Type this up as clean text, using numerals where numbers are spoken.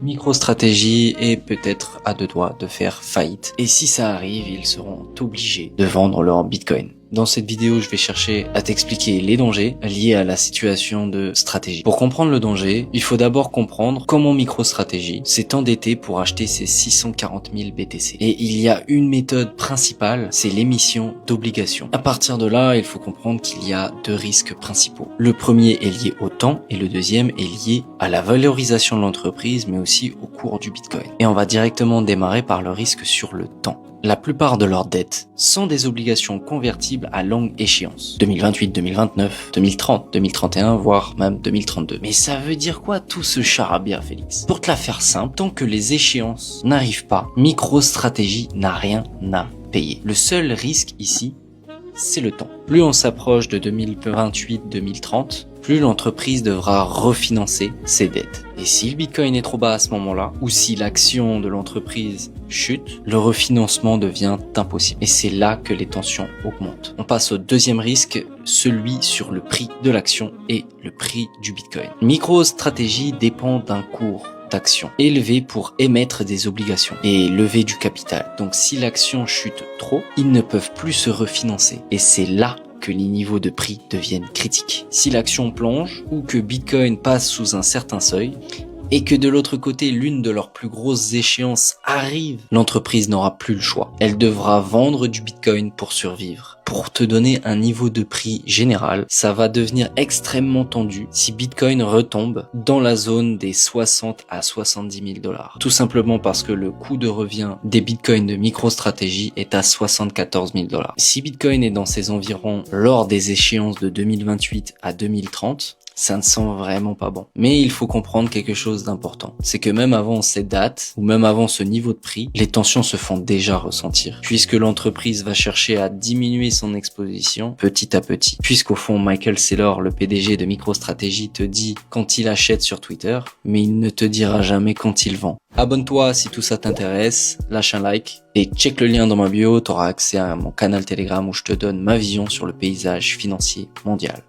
MicroStrategy est peut-être à deux doigts de faire faillite. Et si ça arrive, ils seront obligés de vendre leur Bitcoin. Dans cette vidéo, je vais chercher à t'expliquer les dangers liés à la situation de stratégie. Pour comprendre le danger, il faut d'abord comprendre comment MicroStrategy s'est endetté pour acheter ses 640 000 BTC. Et il y a une méthode principale, c'est l'émission d'obligations. À partir de là, il faut comprendre qu'il y a deux risques principaux. Le premier est lié au temps et le deuxième est lié à la valorisation de l'entreprise, mais aussi au cours du Bitcoin. Et on va directement démarrer par le risque sur le temps. La plupart de leurs dettes sont des obligations convertibles à longue échéance. 2028, 2029, 2030, 2031, voire même 2032. Mais ça veut dire quoi tout ce charabia, Félix? Pour te la faire simple, tant que les échéances n'arrivent pas, MicroStrategy n'a rien à payer. Le seul risque ici, c'est le temps. Plus on s'approche de 2028-2030, plus l'entreprise devra refinancer ses dettes. Et si le Bitcoin est trop bas à ce moment-là, ou si l'action de l'entreprise chute, le refinancement devient impossible. Et c'est là que les tensions augmentent. On passe au deuxième risque, celui sur le prix de l'action et le prix du Bitcoin. MicroStrategy dépend d'un cours d'action élevé pour émettre des obligations et lever du capital. Donc si l'action chute trop, ils ne peuvent plus se refinancer. Et c'est là que les niveaux de prix deviennent critiques. Si l'action plonge ou que Bitcoin passe sous un certain seuil, et que de l'autre côté, l'une de leurs plus grosses échéances arrive, l'entreprise n'aura plus le choix. Elle devra vendre du Bitcoin pour survivre. Pour te donner un niveau de prix général, ça va devenir extrêmement tendu si Bitcoin retombe dans la zone des 60 à 70 000 $. Tout simplement parce que le coût de revient des Bitcoins de MicroStrategy est à 74 000 $. Si Bitcoin est dans ces environs lors des échéances de 2028 à 2030, ça ne sent vraiment pas bon. Mais il faut comprendre quelque chose d'important. C'est que même avant cette date, ou même avant ce niveau de prix, les tensions se font déjà ressentir. Puisque l'entreprise va chercher à diminuer son exposition petit à petit. Puisqu'au fond, Michael Saylor, le PDG de MicroStrategy, te dit quand il achète sur Twitter, mais il ne te dira jamais quand il vend. Abonne-toi si tout ça t'intéresse, lâche un like et check le lien dans ma bio, tu auras accès à mon canal Telegram où je te donne ma vision sur le paysage financier mondial.